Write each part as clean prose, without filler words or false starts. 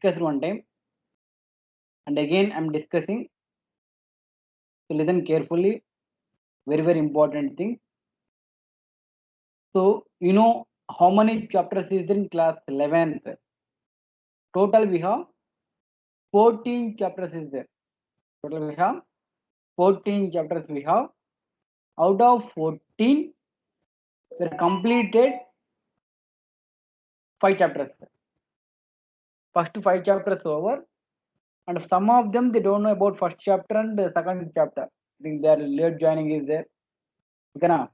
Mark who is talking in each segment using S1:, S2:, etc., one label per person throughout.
S1: discussed one time, and again I'm discussing. So listen carefully. Very very important thing. So you know how many chapters is there in class 11th? Total we have 14 chapters is there. Total we have 14 chapters we have. Out of 14, we are completed 5 chapters. First 5 chapters over, and some of them they don't know about first chapter and second chapter. I think their late joining is there. Okay, now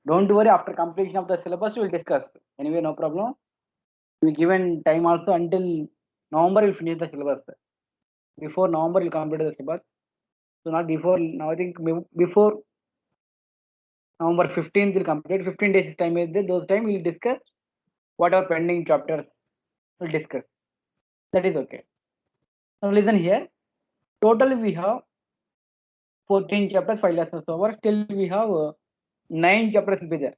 S1: don't worry. After completion of the syllabus, we will discuss. Anyway, no problem. We given time also until November. We'll finish the syllabus. Before November, we'll complete the syllabus. So not before now. I think before November 15th, we'll complete. 15 days time is there. Those time we'll discuss whatever pending chapters. We'll discuss. That is okay. Now listen here. Total we have 14 chapters, 5 lessons over. Still we have 9 chapters will be there.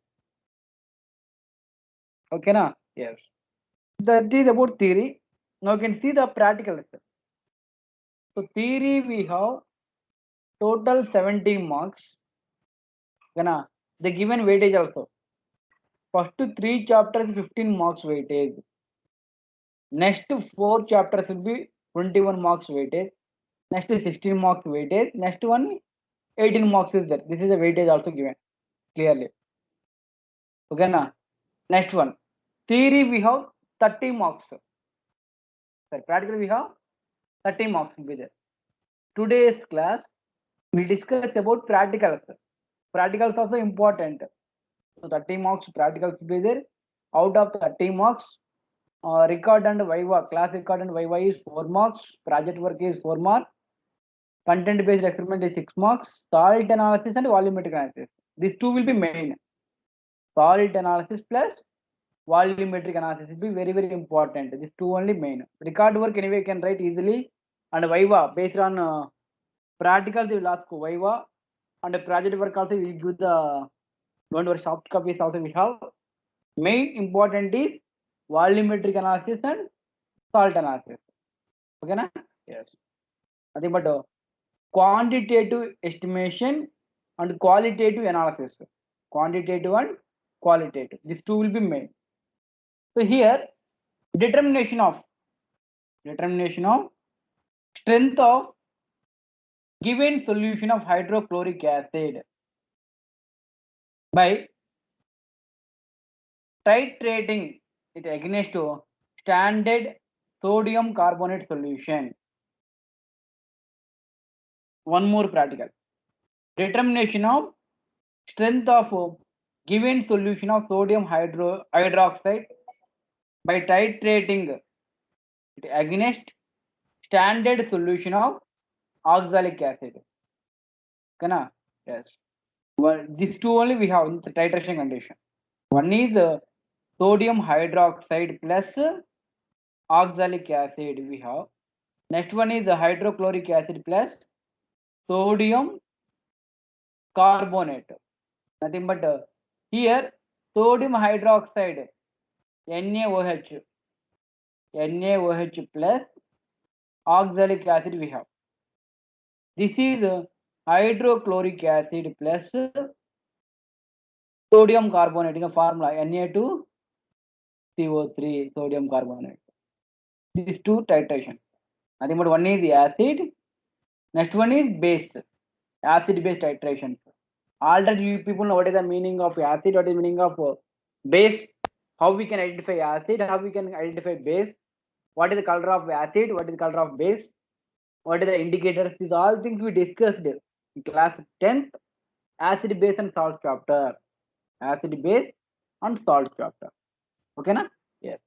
S1: Okay, na? Yes. That is about theory. Now you can see the practical. So theory we have total 70 marks. Okay, na? The given weightage also. First 3 chapters 15 marks weightage. Next 4 chapters will be 21 marks weightage. Next 16 marks weightage. Next one 18 marks is there. This is the weightage also given clearly. Okay, na? Next one. Theory we have 30 marks. Sorry, practical we have 30 marks will be there. Today's class we discuss about practicals. Practicals also important. So 30 marks practicals will be there. Out of 30 marks, record and viva, class record and viva is 4 marks. Project work is 4 marks. Content based experiment is 6 marks. Salt analysis and volumetric analysis. These two will be main. Salt analysis plus volumetric analysis will be very very important. These two only main. Record work anyway can write easily, and viva based on practicals you will ask viva, and project work also we give the, don't worry, soft copies also we have. Main important is volumetric analysis and salt analysis. Okay, na? Yes. Nothing but quantitative estimation and qualitative analysis. Quantitative and qualitative. These two will be main. So here determination of strength of given solution of hydrochloric acid by titrating it against standard sodium carbonate solution. One more practical. Determination of strength of given solution of sodium hydroxide by titrating it against standard solution of oxalic acid. Kana? Yes. Well, these two only we have in the titration condition. One is sodium hydroxide plus oxalic acid we have. Next one is hydrochloric acid plus sodium carbonate. Nothing but here sodium hydroxide NaOH plus oxalic acid we have. This is hydrochloric acid plus sodium carbonate in the formula Na2CO3 sodium carbonate. These two titration. Nothing but one is the acid, next one is base, acid base titration. Already you people know what is the meaning of acid, what is the meaning of base, how we can identify acid, how we can identify base, what is the color of acid, what is the color of base, what are the indicators. These all things we discussed in class 10th acid base and salt chapter. Acid base and salt chapter. Okay, na? Yes.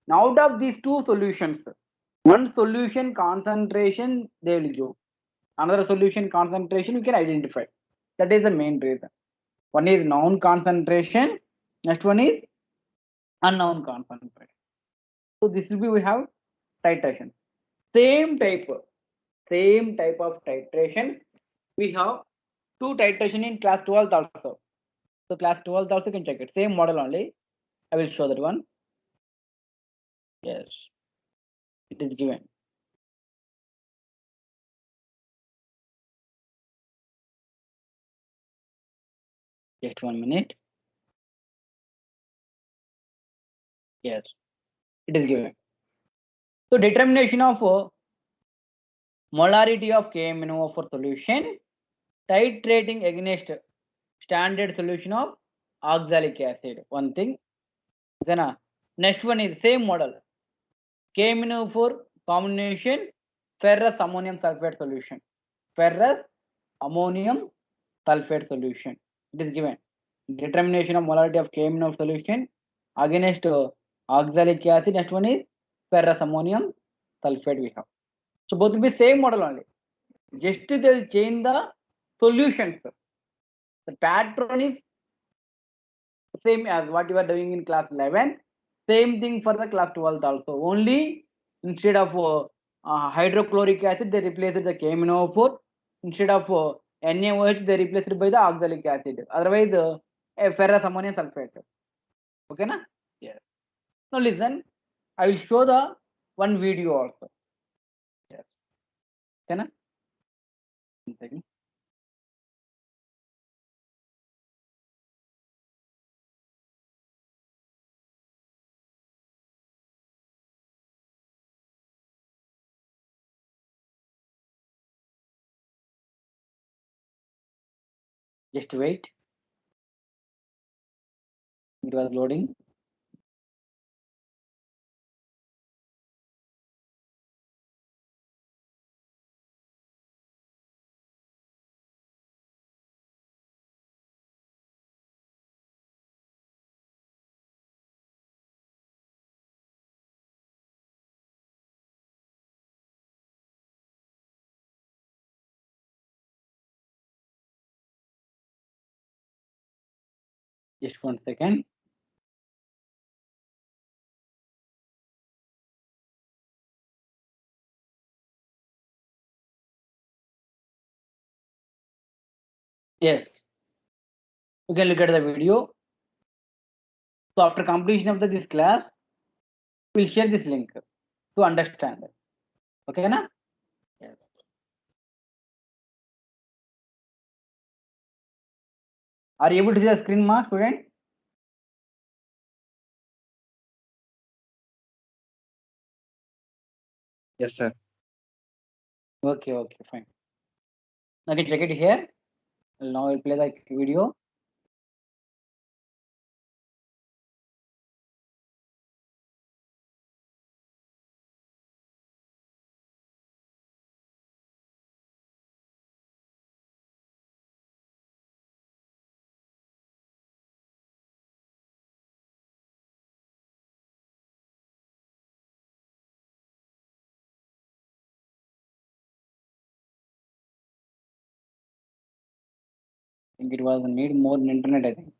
S1: Now out of these two solutions, one solution concentration they will give, another solution concentration you can identify. That is the main reason. One is known concentration, next one is unknown concentration. So this will be, we have titration. Same type of titration. We have two titration in class 12th also. So class 12th also you can check it. Same model only. I will show that one. Yes, it is given. Just 1 minute. Yes, it is given. So determination of molarity of KMnO for solution, titrating against standard solution of oxalic acid. One thing. Okay, next one is same model. KMnO4 combination ferrous ammonium sulfate solution. Ferrous ammonium sulfate solution. It is given. Determination of molarity of KMnO solution against oxalic acid. Next one is ferrous ammonium sulfate we have. So both will be same model only. Just they will change the solutions. The pattern is same as what you are doing in class 11. Same thing for the class 12 also. Only instead of hydrochloric acid, they replaced the KMnO4. Instead of NaOH, they replaced it by the oxalic acid. Otherwise, ferrous ammonium sulfate. Okay, na? Yes. Now listen, I will show the one video also. Yes. Okay, na? One second. Just wait. It was loading. Just 1 second. Yes. You can look at the video. So after completion of this class, we'll share this link to understand. Okay, na? Yes. Are you able to see the screen, ma, student?
S2: Yes, sir.
S1: Okay, fine. Okay, check it here. Now I'll play the video. I think it was need more internet, I think.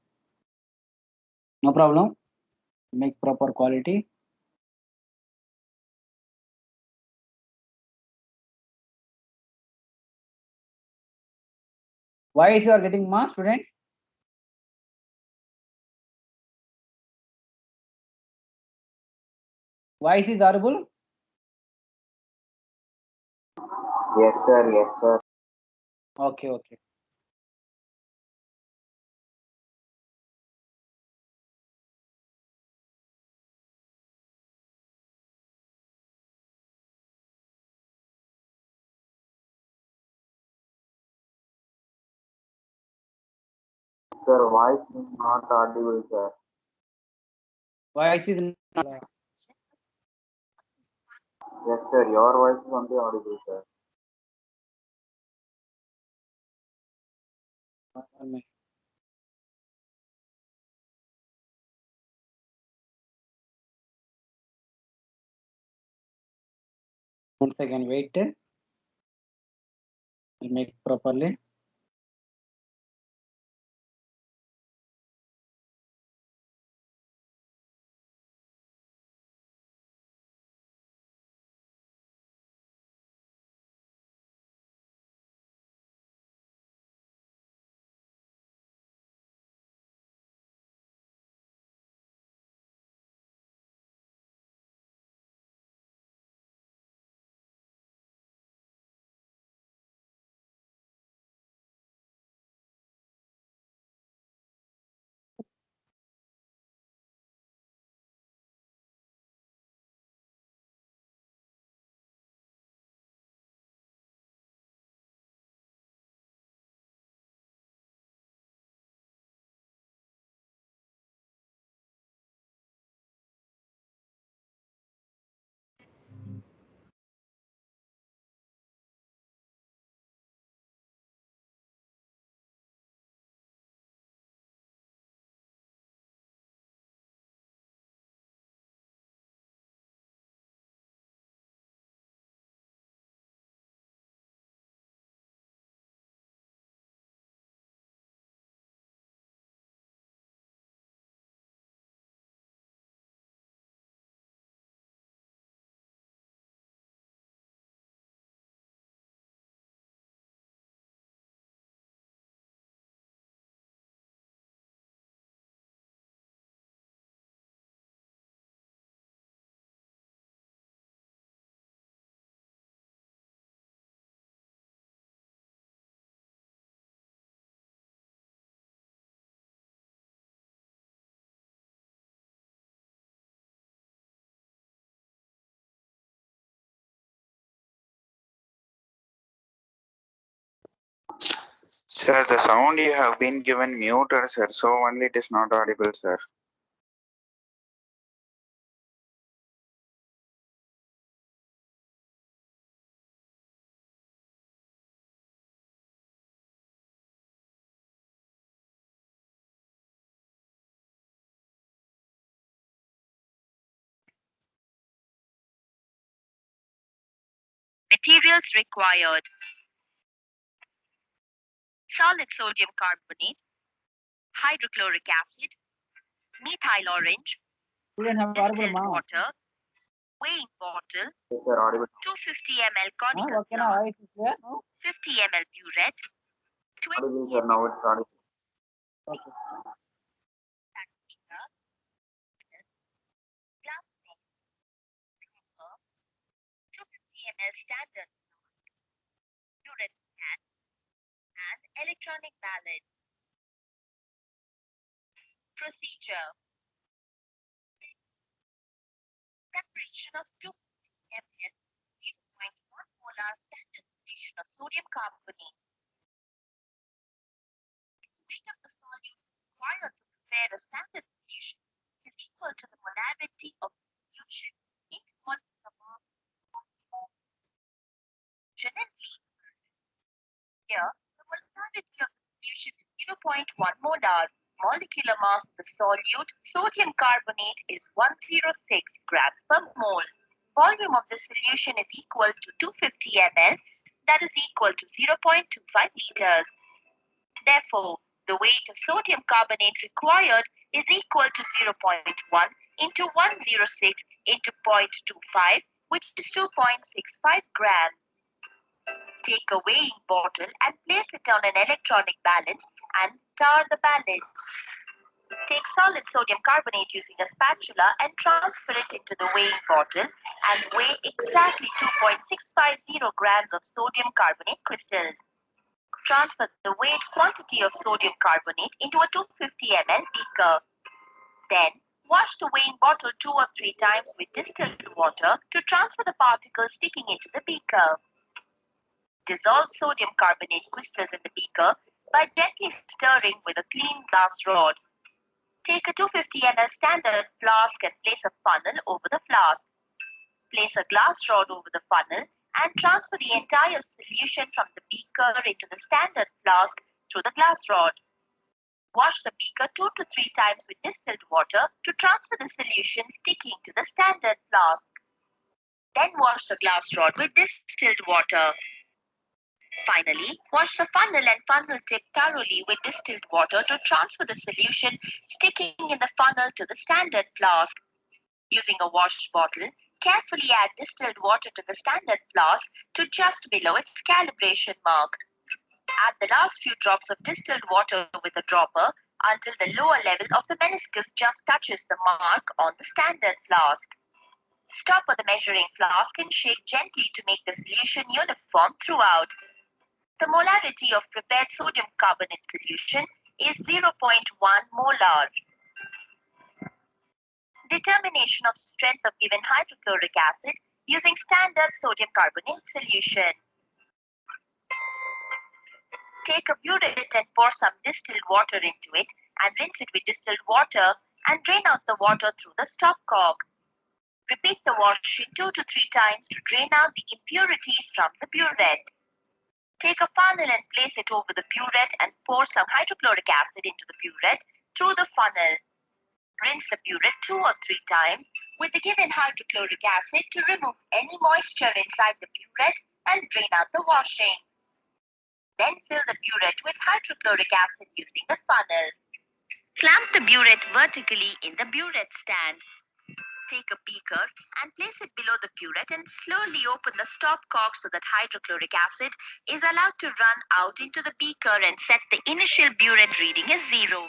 S1: No problem. Make proper quality. Why is you are getting ma, student? Voice is audible?
S2: Yes, sir. Yes, sir.
S1: Okay.
S2: Sir, voice is not audible, sir.
S1: Voice is not.
S2: Yes, sir. Your voice is only audible, sir.
S1: One second, wait. I'll make properly.
S2: Sir, the sound you have been given muted, sir. So only it is not audible, sir.
S3: Materials required: solid sodium carbonate, hydrochloric acid, methyl orange,
S1: Students, am I audible,
S3: distilled
S1: ma?
S3: water, weighing bottle,
S2: Yes, sir, audible.
S3: 250 ml conical
S1: Okay, now
S3: glass,
S1: voice is clear? No?
S3: 50 ml burette, 20
S2: Audible, sir. Now it's audible.
S1: Okay.
S3: glass dropper, 250 ml standard burette stand, and electronic balance. Procedure: preparation of 250 ml 0.1 molar standard solution of sodium carbonate. Weight of the solute required to prepare a standard solution is equal to the molarity of the solution into molecular mass liters. Here, the molarity of the solution is 0.1 molar. Molecular mass of the solute sodium carbonate is 106 grams per mole. Volume of the solution is equal to 250 ml, that is equal to 0.25 liters. Therefore, the weight of sodium carbonate required is equal to 0.1 into 106 into 0.25, which is 2.65 grams. Take a weighing bottle and place it on an electronic balance and tar the balance. Take solid sodium carbonate using a spatula and transfer it into the weighing bottle and weigh exactly 2.650 grams of sodium carbonate crystals. Transfer the weighed quantity of sodium carbonate into a 250 ml beaker. Then, wash the weighing bottle 2 or 3 times with distilled water to transfer the particles sticking into the beaker. Dissolve sodium carbonate crystals in the beaker by gently stirring with a clean glass rod. Take a 250 ml standard flask and place a funnel over the flask. Place a glass rod over the funnel and transfer the entire solution from the beaker into the standard flask through the glass rod. Wash the beaker 2 to 3 times with distilled water to transfer the solution sticking to the standard flask. Then wash the glass rod with distilled water. Finally, wash the funnel and funnel tip thoroughly with distilled water to transfer the solution sticking in the funnel to the standard flask. Using a washed bottle, carefully add distilled water to the standard flask to just below its calibration mark. Add the last few drops of distilled water with a dropper until the lower level of the meniscus just touches the mark on the standard flask. Stop at the measuring flask and shake gently to make the solution uniform throughout. The molarity of prepared sodium carbonate solution is 0.1 molar. Determination of strength of given hydrochloric acid using standard sodium carbonate solution. Take a burette and pour some distilled water into it and rinse it with distilled water and drain out the water through the stopcock. Repeat the washing 2 to 3 times to drain out the impurities from the burette. Take a funnel and place it over the burette and pour some hydrochloric acid into the burette through the funnel. Rinse the burette 2 or 3 times with the given hydrochloric acid to remove any moisture inside the burette and drain out the washing. Then fill the burette with hydrochloric acid using the funnel. Clamp the burette vertically in the burette stand. Take a beaker and place it below the burette and slowly open the stopcock so that hydrochloric acid is allowed to run out into the beaker and set the initial burette reading as 0.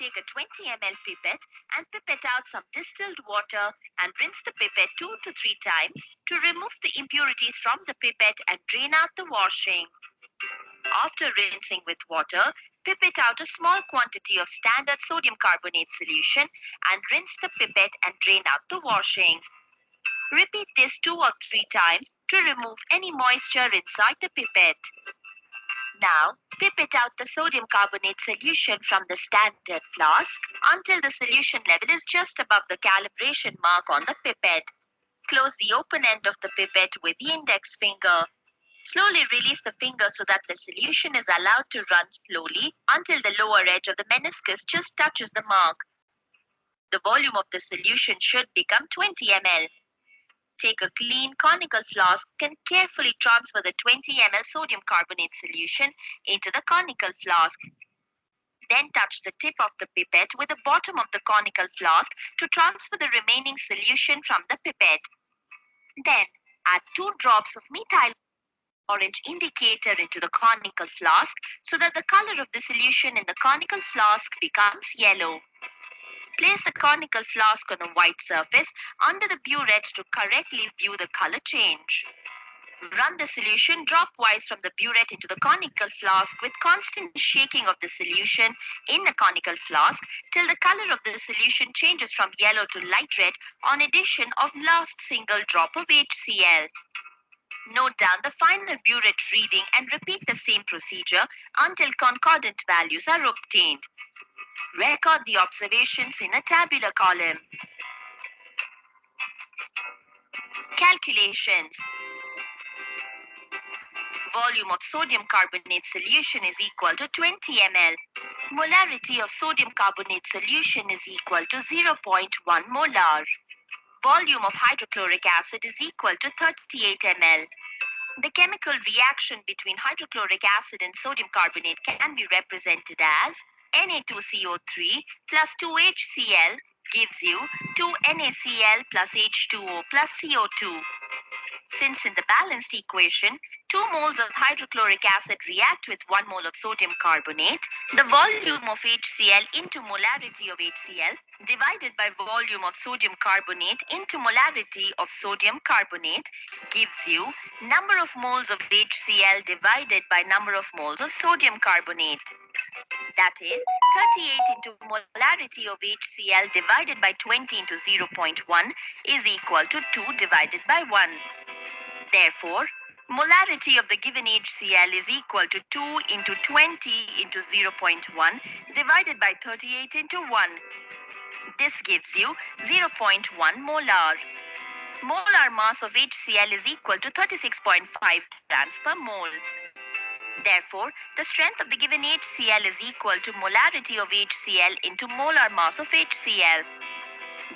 S3: Take a 20 ml pipette and pipette out some distilled water and rinse the pipette 2 to 3 times to remove the impurities from the pipette and drain out the washings. After rinsing with water, pipette out a small quantity of standard sodium carbonate solution and rinse the pipette and drain out the washings. Repeat this 2 or 3 times to remove any moisture inside the pipette. Now, pipette out the sodium carbonate solution from the standard flask until the solution level is just above the calibration mark on the pipette. Close the open end of the pipette with the index finger. Slowly release the finger so that the solution is allowed to run slowly until the lower edge of the meniscus just touches the mark. The volume of the solution should become 20 ml. Take a clean conical flask and carefully transfer the 20 ml sodium carbonate solution into the conical flask. Then touch the tip of the pipette with the bottom of the conical flask to transfer the remaining solution from the pipette. Then add 2 drops of methyl orange indicator into the conical flask so that the color of the solution in the conical flask becomes yellow. Place the conical flask on a white surface under the burette to correctly view the color change. Run the solution dropwise from the burette into the conical flask with constant shaking of the solution in the conical flask till the color of the solution changes from yellow to light red on addition of last single drop of HCl. Note down the final burette reading and repeat the same procedure until concordant values are obtained. Record the observations in a tabular column. Calculations. Volume of sodium carbonate solution is equal to 20 ml. Molarity of sodium carbonate solution is equal to 0.1 molar. Volume of hydrochloric acid is equal to 38 ml. The chemical reaction between hydrochloric acid and sodium carbonate can be represented as Na2CO3 plus 2HCl gives you 2NaCl plus H2O plus CO2. Since in the balanced equation, 2 moles of hydrochloric acid react with 1 mole of sodium carbonate, the volume of HCl into molarity of HCl divided by volume of sodium carbonate into molarity of sodium carbonate gives you number of moles of HCl divided by number of moles of sodium carbonate. That is 38 into molarity of HCl divided by 20 into 0.1 is equal to 2 divided by 1. Therefore, molarity of the given HCl is equal to 2 into 20 into 0.1 divided by 38 into 1. This gives you 0.1 molar. Molar mass of HCl is equal to 36.5 grams per mole. Therefore, the strength of the given HCl is equal to molarity of HCl into molar mass of HCl.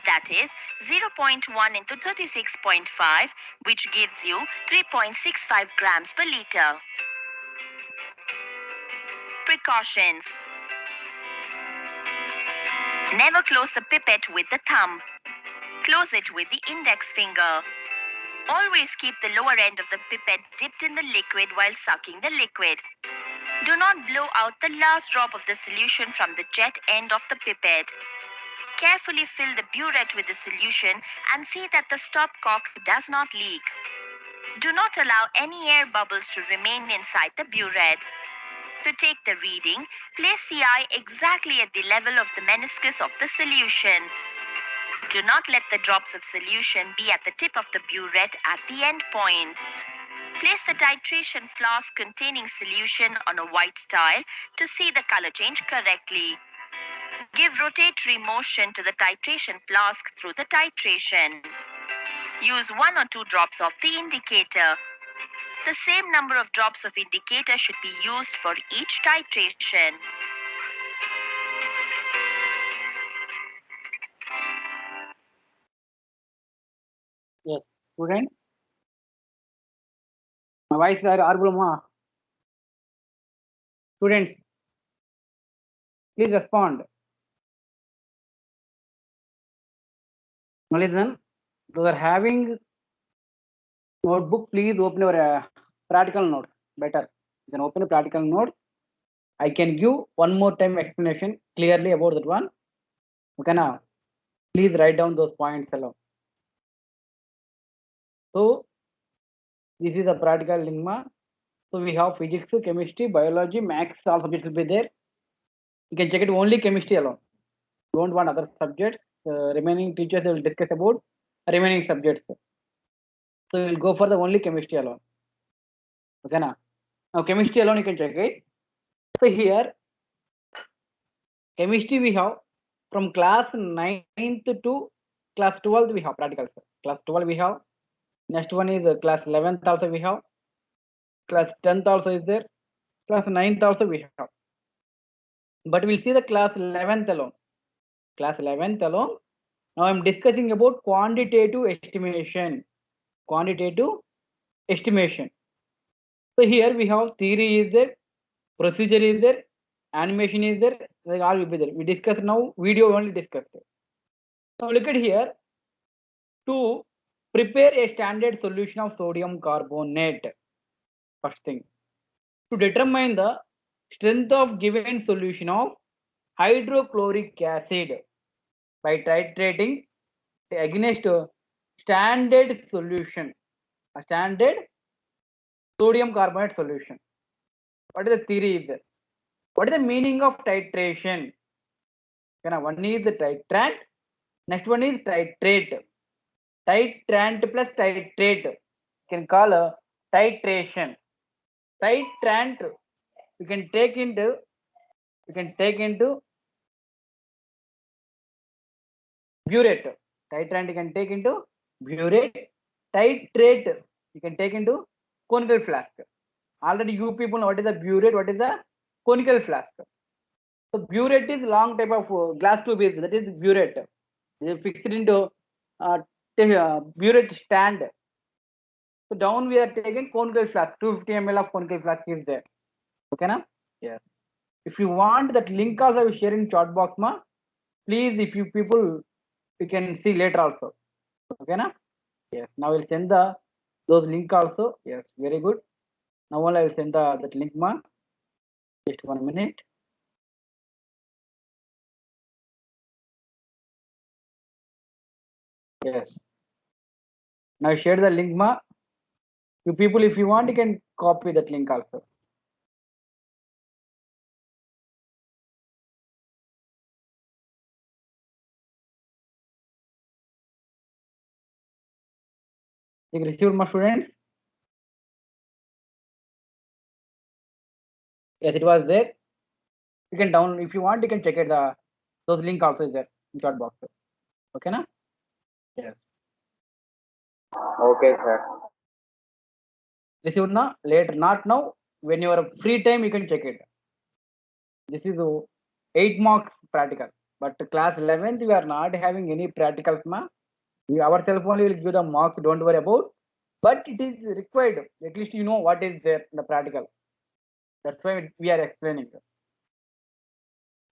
S3: That is 0.1 into 36.5, which gives you 3.65 grams per liter. Precautions. Never close the pipette with the thumb. Close it with the index finger. Always keep the lower end of the pipette dipped in the liquid while sucking the liquid. Do not blow out the last drop of the solution from the jet end of the pipette. Carefully fill the burette with the solution and see that the stopcock does not leak. Do not allow any air bubbles to remain inside the burette. To take the reading, place the eye exactly at the level of the meniscus of the solution. Do not let the drops of solution be at the tip of the burette at the end point. Place the titration flask containing solution on a white tile to see the color change correctly. Give rotatory motion to the titration flask through the titration. Use 1 or 2 drops of the indicator. The same number of drops of indicator should be used for each titration.
S1: Yes, student. My voice is audible. Students, please respond. Now listen, those are having notebook, please open your practical notes. Better. You can open a practical note. I can give one more time explanation clearly about that one. Okay, now please write down those points along. So this is a practical lingma. So we have physics, chemistry, biology, maths, all subjects will be there. You can check it only chemistry alone. Don't want other subjects. Remaining teachers will discuss about remaining subjects. So we'll go for the only chemistry alone. Okay, now Now chemistry alone you can check it. So here chemistry we have from class 9th to class 12th we have practicals. Class 12 we have. Next one is class 11th also we have. Class 10th also is there. Class 9th also we have. But we'll see the class 11th alone. Class 11th alone. Now I'm discussing about quantitative estimation. Quantitative estimation. So here we have theory is there, procedure is there, animation is there, like all will be there. We discuss now, video only discussed. Now look at here. To prepare a standard solution of sodium carbonate. First thing. To determine the strength of given solution of hydrochloric acid by titrating against a standard solution, a standard sodium carbonate solution. What is the theory is there? What is the meaning of titration? One is the titrant, next one is titrate. Titrant plus titrate. You can call a titration. Titrant you can take into burette. Titrant you can take into burette. Titrate you can take into conical flask. Already you people know what is the burette, what is the conical flask. So burette is long type of glass tube is, that is burette. It is fixed into burette stand. So down we are taking conical flask. 250 ml of conical flask is there. Okay na? Yes. If you want that link also I will share in chat box ma. Please, if you people you can see later also. Okay na? Yes. Now I will send those link also. Yes, very good. Now only I will send that link ma. Just 1 minute. Yes. Now share the link ma. You people, if you want, you can copy that link also. You received my students? Yes, it was there. You can download if you want. You can check it. Those link also is there in chat box. Okay na? Yes.
S2: Okay, sir.
S1: Received na? Later, not now. When you are free time, you can check it. This is 8 marks practical. But class 11th, we are not having any practicals ma. We ourselves only will give the marks. Don't worry about. But it is required. At least you know what is there in the practical. That's why we are explaining.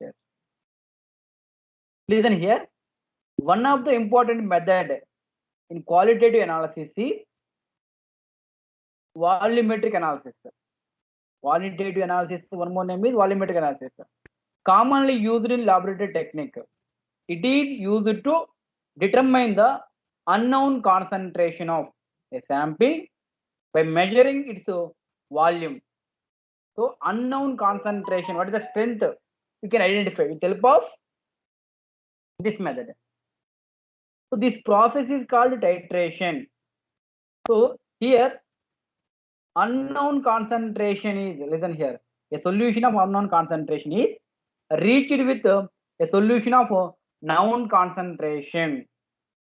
S1: Yes. Listen here. One of the important method in qualitative analysis is volumetric analysis. Qualitative analysis, one more name is volumetric analysis. Commonly used in laboratory technique. It is used to determine the unknown concentration of a sample by measuring its volume. So unknown concentration, what is the strength? You can identify with help of this method. So this process is called titration. So here unknown concentration is, listen here, a solution of unknown concentration is reached with a solution of known concentration.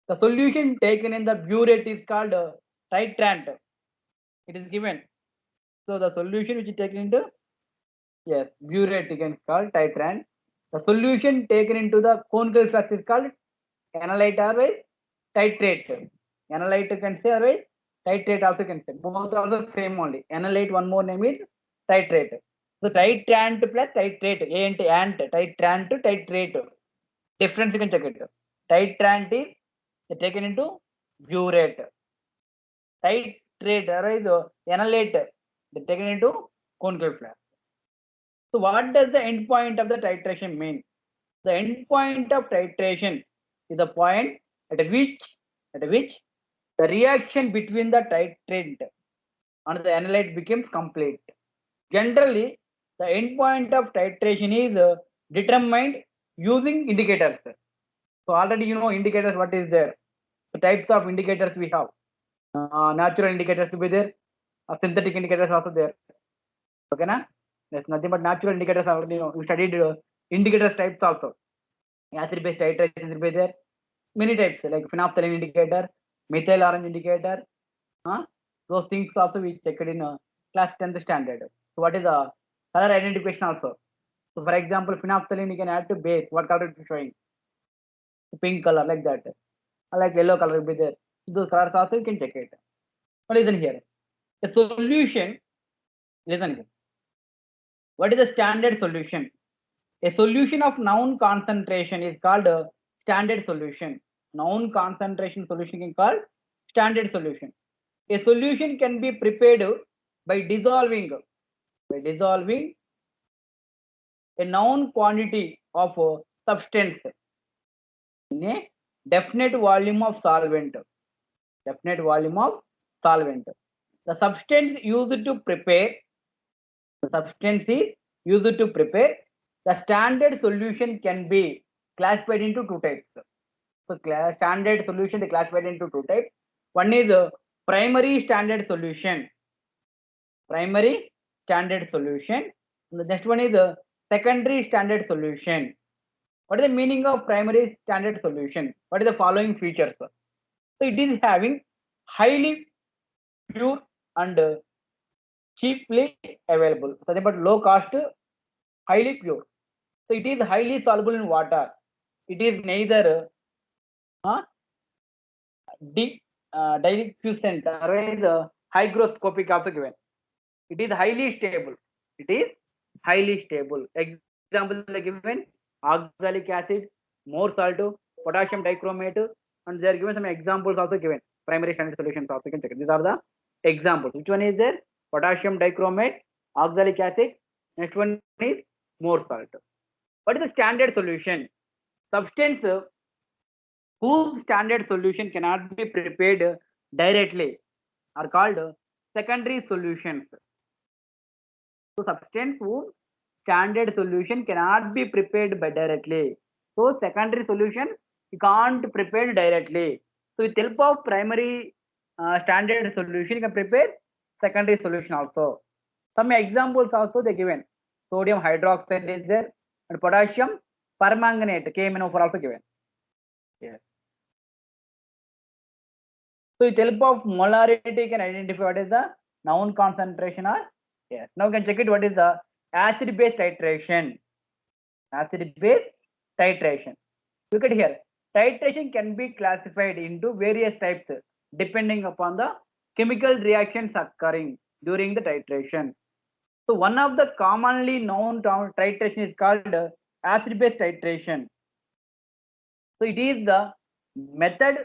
S1: The solution taken in the burette is called titrant. It is given. So the solution which is taken into, yes, burette you can call titrant. The solution taken into the conical flask is called analyte or titrate. Analyte you can say or titrate also can say. Both are the same only. Analyte, one more name is titrate. So titrant plus titrate. ant, titrant to titrate. Difference you can check it. Titrant is taken into burette. Titrate or is analyte taken into conical flask. So what does the end point of the titration mean? The end point of titration is the point at which the reaction between the titrant and the analyte becomes complete. Generally, the end point of titration is determined using indicators. So already you know indicators, what is there? The types of indicators we have. Natural indicators will be there. Synthetic indicators also there. Okay, na? There's nothing but natural indicators. Already, we studied indicators types also. Acid-base titration will be there. Many types like phenolphthalein indicator, methyl orange indicator. Those things also we checked in class 10th standard. So what is the color identification also? So for example, phenolphthalein you can add to base. What color it is showing? Pink color like that. Like yellow color will be there. Those colors also you can check it. But listen here. The solution. Listen here. What is the standard solution? A solution of known concentration is called a standard solution. Known concentration solution is called standard solution. A solution can be prepared by dissolving a known quantity of substance in a definite volume of solvent. Definite volume of solvent. The substance used to prepare. The substance is used to prepare. The standard solution can be classified into two types. So standard solution they classified into two types. One is primary standard solution. Primary standard solution. And the next one is secondary standard solution. What is the meaning of primary standard solution? What is the following features? So it is having highly pure and cheaply available. So but low cost, highly pure. So it is highly soluble in water. It is neither diffusent or is hygroscopic also given. It is highly stable. It is highly stable. Example given: oxalic acid, more salt, potassium dichromate, and they are given some examples also given. Primary standard solutions also you can check it. These are the examples. Which one is there? Potassium dichromate, oxalic acid. Next one is more salt. What is the standard solution? Substance whose standard solution cannot be prepared directly are called secondary solutions. So substance whose standard solution cannot be prepared by directly. So secondary solution you can't prepare directly. So with help of primary standard solution you can prepare secondary solution also. Some examples also they given. Sodium hydroxide is there and potassium permanganate KMnO4 also given. Yes. So with help of molarity you can identify what is the known concentration or yes. Now you can check it what is the acid base titration. Acid base titration. Look at here. Titration can be classified into various types depending upon the chemical reactions occurring during the titration. So one of the commonly known titration is called acid base titration. So it is the method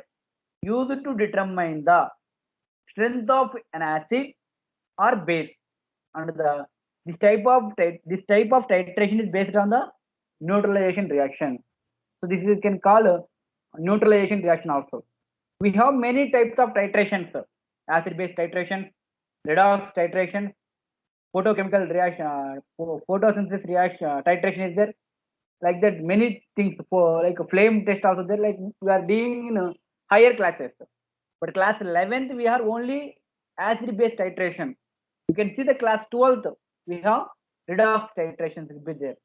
S1: used to determine the strength of an acid or base, and this type of titration is based on the neutralization reaction. So this is can call a neutralization reaction also. We have many types of titrations: acid base titration, redox titration, photochemical reaction, photosynthesis reaction titration is there. Like that, many things for like a flame test also there. Like we are dealing in higher classes, but class 11th we are only acid base titration. You can see the class 12th we have redox titration will be there.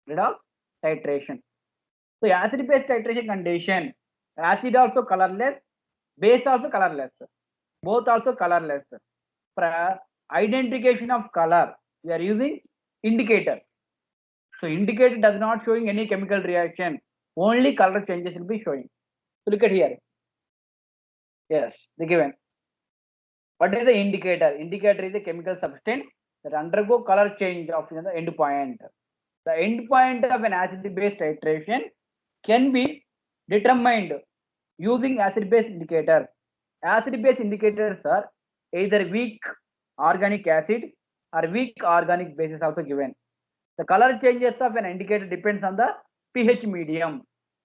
S1: Redox titration. So acid base titration condition, acid also colorless, base also colorless, both also colorless. For identification of color, we are using indicator. So indicator does not showing any chemical reaction, only color changes will be showing. So look at here. Yes, the given. What is the indicator? Indicator is a chemical substance that undergo color change of the end point. The end point of an acid base titration can be determined using acid base indicator. Acid base indicators are either weak organic acids or weak organic bases also given. The color changes of an indicator depends on the pH medium.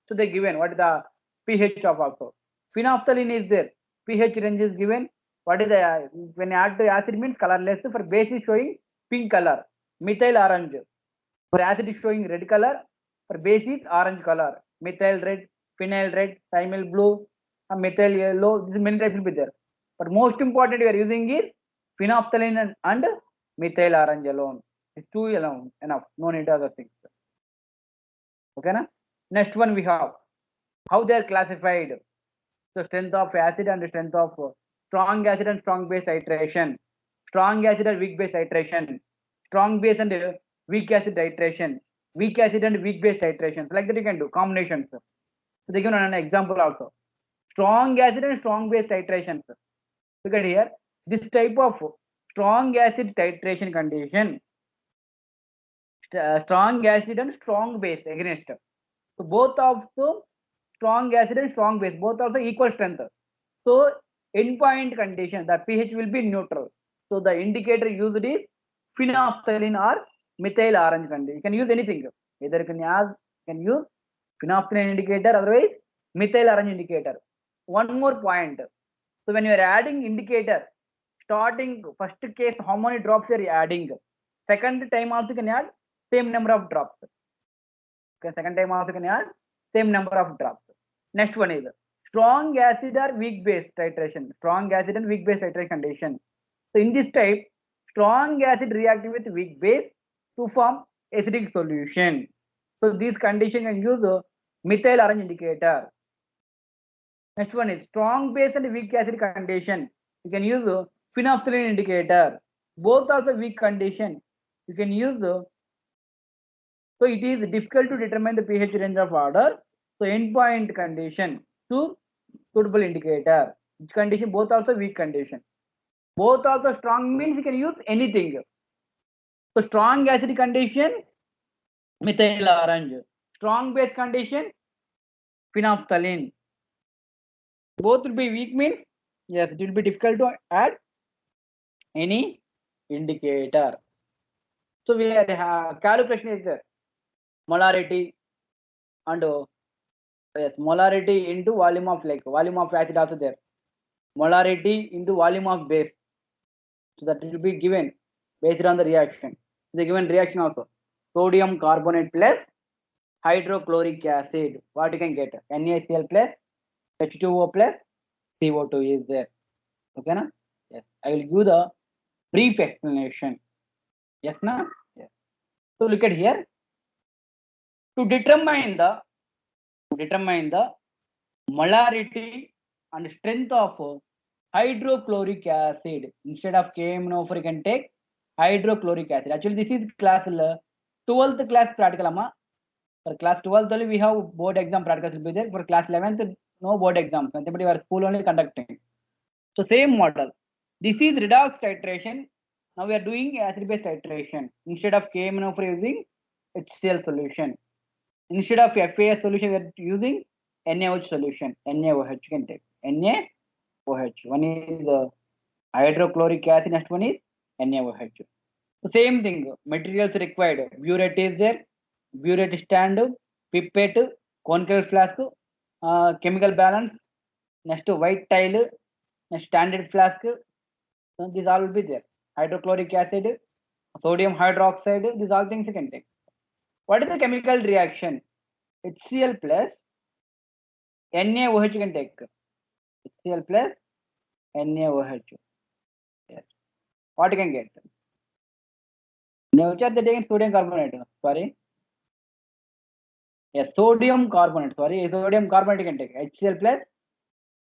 S1: So they given what is the pH of also. Phenolphthalein is there. pH range is given. What is the when add to acid means colorless, for base is showing pink color. Methyl orange. For acid is showing red color. For base is orange color. Methyl red, phenyl red, thymyl blue, methyl yellow. This many types will be there. But most important we are using is phenolphthalein and methyl orange alone. It's two alone enough. No need other things. Okay, na? Next one we have how they are classified. So strength of acid and strength of strong acid and strong base titration, strong acid and weak base titration, strong base and weak acid titration, weak acid and weak base titrations. Like that you can do combinations. So they give an example also. Strong acid and strong base titrations. Look at here. This type of strong acid titration condition, strong acid and strong base against. So both of the strong acid and strong base, both also equal strength. So endpoint condition, the pH will be neutral. So the indicator used is phenolphthalein or methyl orange condition. You can use anything. Either you can use phenolphthalein indicator, otherwise methyl orange indicator. One more point. So when you are adding indicator, starting first case, how many drops you are adding? Second time also you can add same number of drops. Okay, second time also you can add same number of drops. Next one is strong acid or weak base titration. Strong acid and weak base titration condition. So in this type, strong acid react with weak base to form acidic solution. So this condition can use methyl orange indicator. Next one is strong base and weak acid condition. You can use phenolphthalein indicator. Both are the weak condition. You can use so it is difficult to determine the pH range of order. So endpoint condition to suitable indicator. Which condition? Both also weak condition. Both also strong means you can use anything. So strong acid condition, methyl orange. Strong base condition, phenolphthalein. Both will be weak means yes, it will be difficult to add any indicator. So we have calculation is there. Molarity and yes, molarity into volume of volume of acid also there. Molarity into volume of base. So that will be given based on the reaction. The given reaction also. Sodium carbonate plus hydrochloric acid. What you can get? NaCl plus H2O plus CO2 is there. Okay, na? Yes. I will give the brief explanation. Yes, na? Yes. So look at here. To determine the molarity and strength of hydrochloric acid, instead of KMNO4 you can take hydrochloric acid. Actually this is class 12th class practical amma. For class 12th only we have board exam practicals will be there. For class 11th no board exams. But our school only conducting. So same model. This is redox titration. Now we are doing acid base titration. Instead of KMNO4 using HCl solution. Instead of FAS solution we are using NaOH solution. NaOH you can take. NaOH. One is hydrochloric acid, next one is NaOH. So same thing. Materials required. Burette is there. Burette stand, pipette, conical flask, chemical balance, next white tile, next standard flask. So these all will be there. Hydrochloric acid, sodium hydroxide, these all things you can take. What is the chemical reaction? HCl plus NaOH you can take. HCl plus NaOH. Yes. What you can get? Which are the taken sodium carbonate? Sorry. Yes, sodium carbonate. Sorry, sodium carbonate you can take. HCl plus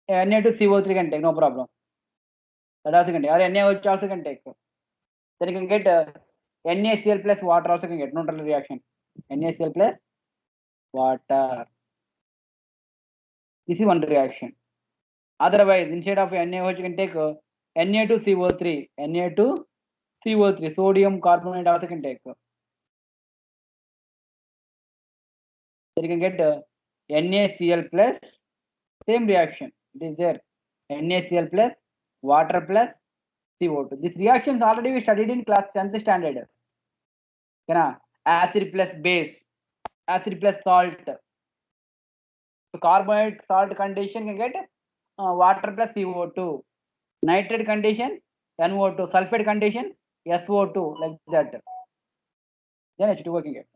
S1: Na2CO3 can take, no problem. That also can take. Or NaOH also can take. Then you can get NaCl plus water also can get neutral reaction. NaCl plus water. This is one reaction. Otherwise, instead of NaOH, you can take Na2CO3. Na2CO3. Sodium carbonate also can take. Then you can get NaCl plus same reaction. It is there. NaCl plus water plus CO2. This reactions already we studied in class 10th standard. Acid plus base, acid plus salt. So carbonate salt condition can get water plus CO2. Nitrate condition NO2. Sulfate condition SO2, like that. Then H2O can get.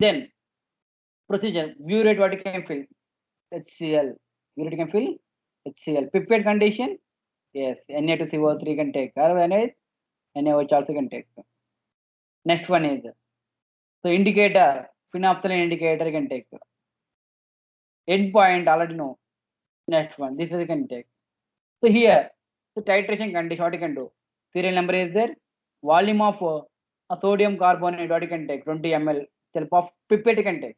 S1: Then procedure, burette what you can fill? HCl. Burette can fill HCl. Pipette condition, yes, Na2CO3 can take. Otherwise NaOH also can take. Next one is, so indicator, phenolphthalein indicator you can take. End point already know. Next one, this is you can take. So here, the titration condition, what you can do? Serial number is there. Volume of a sodium carbonate, what you can take? 20 ml. Help of pipette you can take.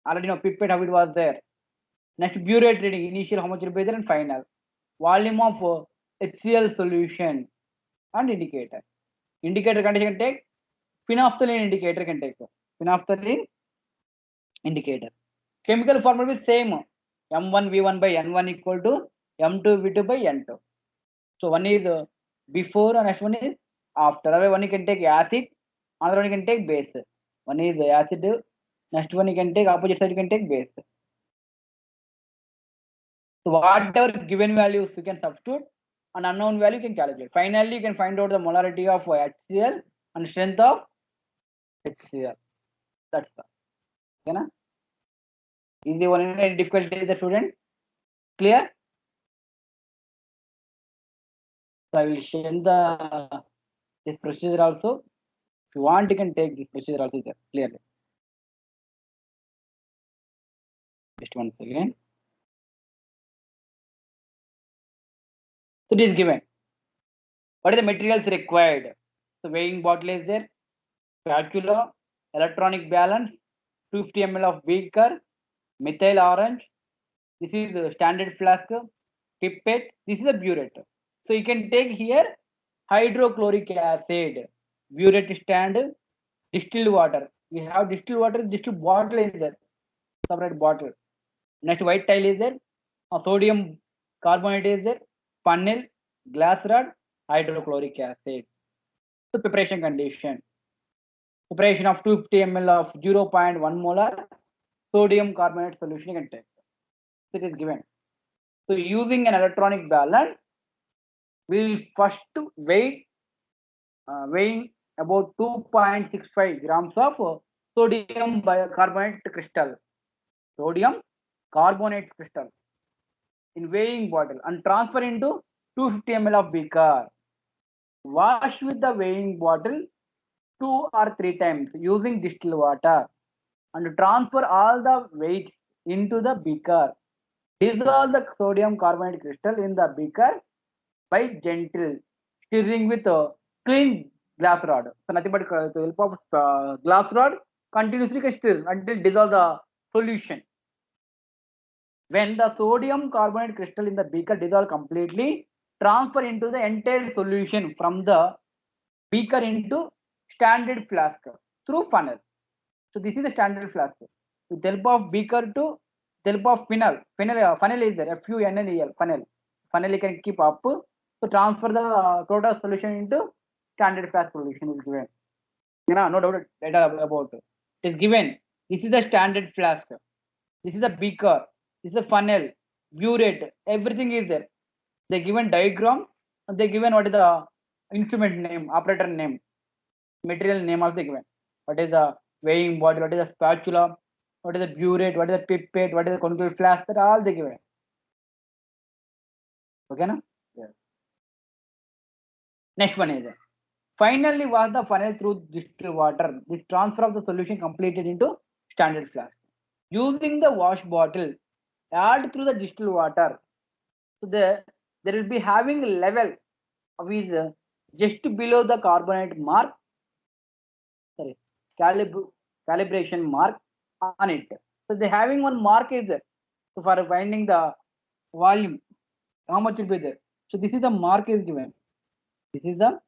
S1: Already know pipette how it was there. Next, burette reading, initial how much will be there and final. Volume of HCl solution and indicator. Indicator condition can take. Phenolphthalein indicator can take. Phenolphthalein indicator. Chemical formula is same. M1V1 by N1 equal to M2V2 by N2. So one is before and next one is after. That way one you can take acid, another one you can take base. One is acid, next one you can take opposite side you can take base. So whatever given values you can substitute and unknown value you can calculate. Finally you can find out the molarity of HCl and strength of HCl. That's all. Okay, na? Easy one, any difficulty the student? Clear? So I will share this procedure also. If you want, you can take this procedure also there clearly. Just one second. So it is given. What are the materials required? So weighing bottle is there, spatula, electronic balance, 250 ml of beaker, methyl orange. This is the standard flask, pipette. This is a burette. So you can take here hydrochloric acid, burette stand, distilled water. We have distilled water, distilled bottle is there, separate bottle. Next white tile is there, sodium carbonate is there, funnel, glass rod, hydrochloric acid. So preparation condition. Preparation of 250 ml of 0.1 molar sodium carbonate solution you can take. It is given. So using an electronic balance, we will first weighing about 2.65 grams of sodium bicarbonate crystal. Sodium carbonate crystal in weighing bottle and transfer into 250 ml of beaker. Wash with the weighing bottle 2 or 3 times using distilled water and transfer all the weights into the beaker. Dissolve the sodium carbonate crystal in the beaker by gentle stirring with a clean glass rod. So nothing but the help of glass rod continuously stir until dissolve the solution. When the sodium carbonate crystal in the beaker dissolve completely, transfer into the entire solution from the beaker into standard flask through funnel. So this is the standard flask. With the help of beaker to the help of funnel. Funnel is there, FUNNEL, funnel. Funnel you can keep up. So transfer the total solution into standard flask solution is given. You know, no doubt data about it. It is given. This is the standard flask. This is the beaker. This is a funnel, burette, everything is there. They given diagram and they given what is the instrument name, operator name, material name also given. What is the weighing bottle, what is the spatula, what is the burette, what is the pipette, what is the conical flask, that all they given. Okay, na? Yes. Next one is finally wash the funnel through distilled water. This transfer of the solution completed into standard flask. Using the wash bottle, add through the distilled water. So there will be having level of is just below the carbonate mark. Sorry, calibration mark on it. So they having one mark is there. So for finding the volume, how much will be there? So this is the mark is given. This is the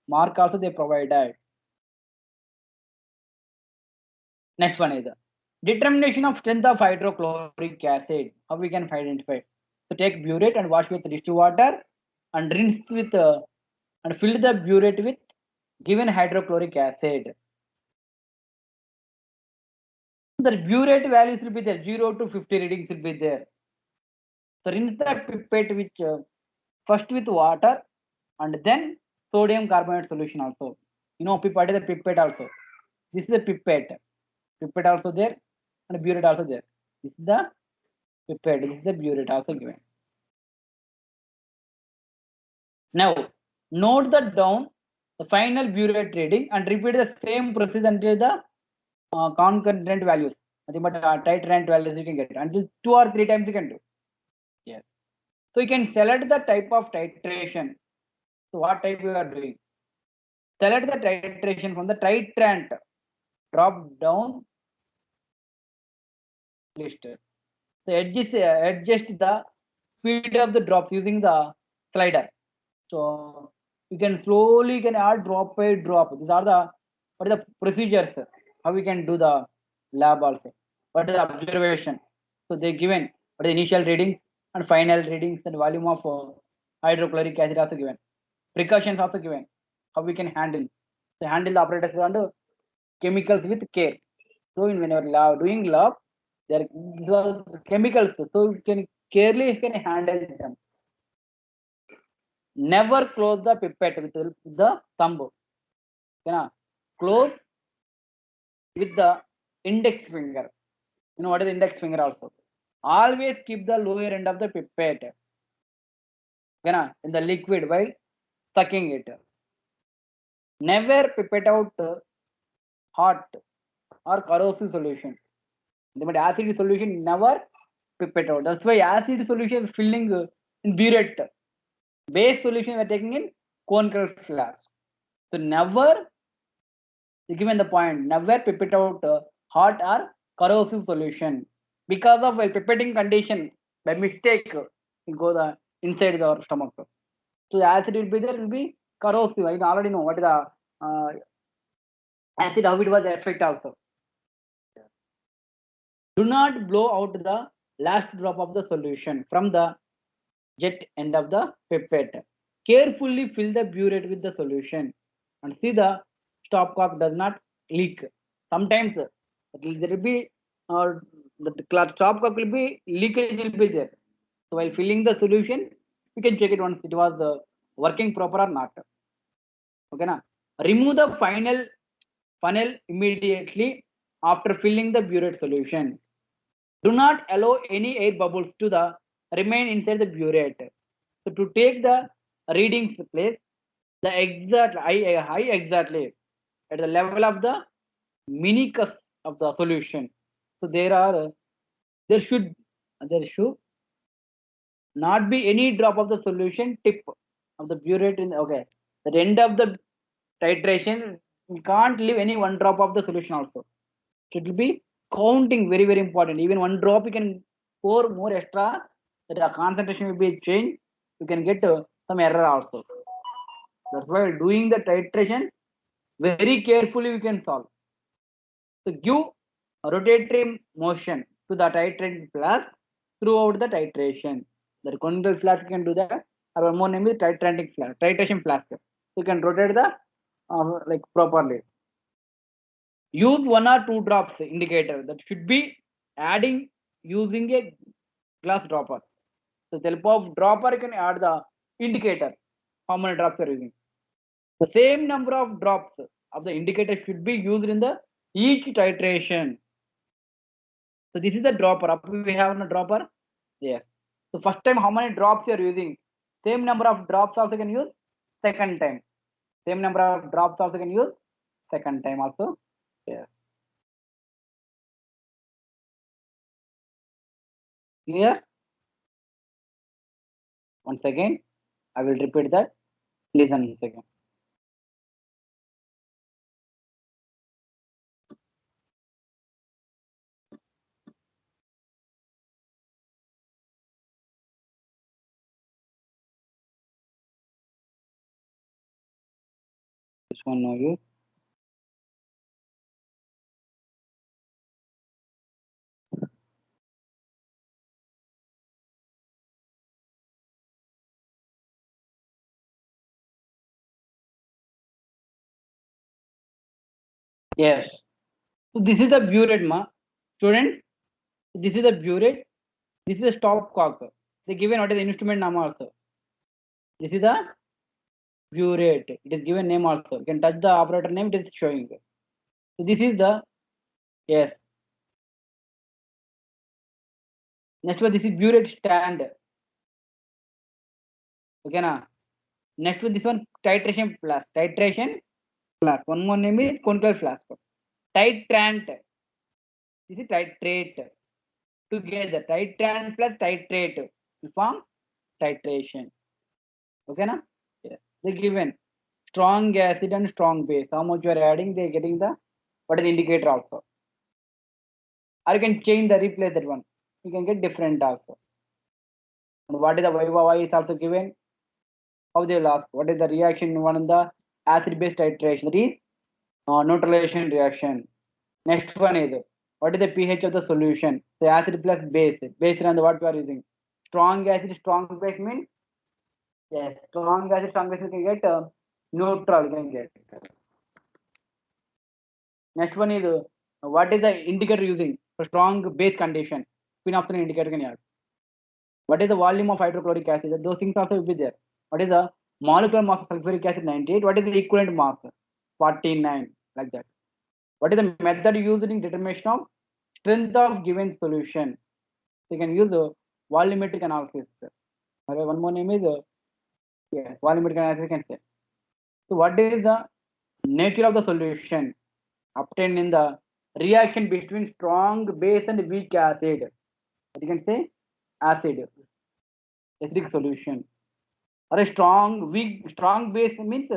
S1: mark also they provided. Next one is the determination of strength of hydrochloric acid. How we can identify? So take burette and wash with distilled water and rinse with and fill the burette with given hydrochloric acid. The burette values will be there, 0 to 50 readings will be there. So rinse the pipette with first with water and then sodium carbonate solution also. You know, pipette is the pipette also. This is the pipette. Pipette also there and burette also there. This is the pipette. This is the burette also given. Now note that down the final burette reading and repeat the same process until the concurrent values. Nothing but titrant values you can get until 2 or 3 times you can do. Yes. So you can select the type of titration. So what type you are doing? Select the titration from the titrant drop down list. So adjust the speed of the drops using the slider. So you can slowly can add drop by drop. These are the what are the procedures how we can do the lab also. What is the observation? So they given what is the initial readings and final readings and volume of hydrochloric acid also given. Precautions also given. How we can handle. So handle the apparatus and chemicals with care. So when you are doing lab, there are chemicals. So you can carefully can handle them. Never close the pipette with the thumb. Close with the index finger. You know what is the index finger also? Always keep the lower end of the pipette in the liquid while sucking it. Never pipette out hot or corrosive solution. But acid solution never pipette out. That's why acid solution is filling in burette. Base solution we are taking in conical flask. So never, given the point, never pipette out hot or corrosive solution. Because of pipetting condition, by mistake, it go the inside our stomach. So the acid will be there, will be corrosive. I already know what is the acid, how it was effect also. Do not blow out the last drop of the solution from the jet end of the pipette. Carefully fill the burette with the solution and see the stopcock does not leak. Sometimes there will be the stopcock will be leakage will be there. So while filling the solution, you can check it once it was working proper or not. Okay, na? Remove the funnel immediately after filling the burette solution. Do not allow any air bubbles to the remain inside the burette. So to take the readings place, the exact high exactly at the level of the minicus of the solution. So there should not be any drop of the solution tip of the burette in okay. At the end of the titration, we can't leave any one drop of the solution also. It will be counting very important. Even one drop you can pour more extra, that the concentration will be changed. You can get some error also. That's why doing the titration very carefully we can solve. So give a rotatory motion to the titrating flask throughout the titration. The conical flask can do that. Or one more name is titration flask. So you can rotate the like properly. Use 1 or 2 drops indicator that should be adding using a glass dropper. So with the help of dropper you can add the indicator how many drops you are using. The same number of drops of the indicator should be used in the each titration. So this is the dropper. Up we have a dropper. Yeah. So first time how many drops you are using? Same number of drops also can use second time. Same number of drops also can use second time also. Yeah. Clear? Once again, I will repeat that. Listen once again. This one know you. Yes. So this is the burette, ma. Students, this is the burette. This is the stopcock. They given what is the instrument name also. This is the burette. It is given name also. You can touch the operator name. It is showing. So this is the yes. Next one, this is burette stand. Okay, na. Next with this one, titration flask. Titration flask. One more name is conical flask. Titrant. This is titrate. Together, titrant plus titrate will form titration. Okay, na? Yes. They given strong acid and strong base. How much you are adding, they are getting the what is the indicator also. Or you can change the replace that one. You can get different also. And what is the Y is also given. How they will ask what is the reaction one in the acid base titration, that is neutralization reaction. Next one is what is the pH of the solution, the acid plus base based on the what we are using. Strong acid strong base means yes, strong acid strong base you can get neutral you can get. Next one is what is the indicator using for strong base condition, phenolphthalein indicator can add. What is the volume of hydrochloric acid, those things also will be there. What is the molecular mass of sulfuric acid 98, what is the equivalent mass 49, like that. What is the method used in determination of strength of given solution? You can use volumetric analysis. Okay, one more name is yes, volumetric analysis you can say. So what is the nature of the solution obtained in the reaction between strong base and weak acid? You can say acid, acidic solution. Or a strong base means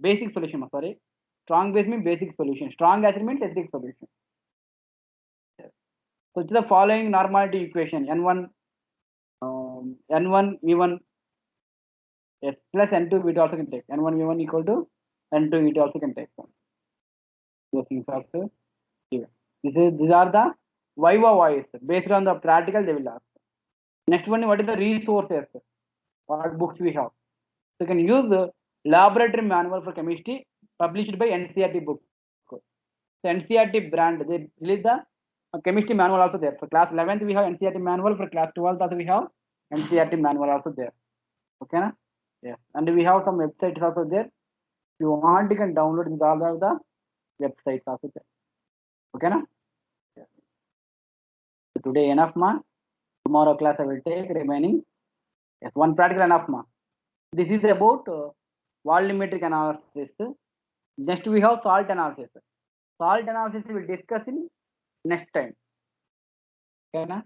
S1: basic solution. Sorry, strong base means basic solution. Strong acid means acidic solution. So it's the following normality equation: N1 N1 V1 yes, plus N2 V2 also can take. N1 V1 equal to N2 V2 also can take. Those things also given. These are the YOYs based on the practical they will ask. Next one, what is the resources? What books we have? So you can use the laboratory manual for chemistry published by NCERT book. So NCERT brand, they release the chemistry manual also there. For class 11th we have NCERT manual, for class 12th also we have NCERT manual also there. Okay, na? Yes. And we have some websites also there. If you want, you can download in all of the websites also there. Okay, na? Yes. So today enough, ma. Tomorrow class I will take remaining. Yes, one practical enough, ma. This is about volumetric analysis. Next we have salt analysis. Salt analysis we will discuss in next time. Okay, na?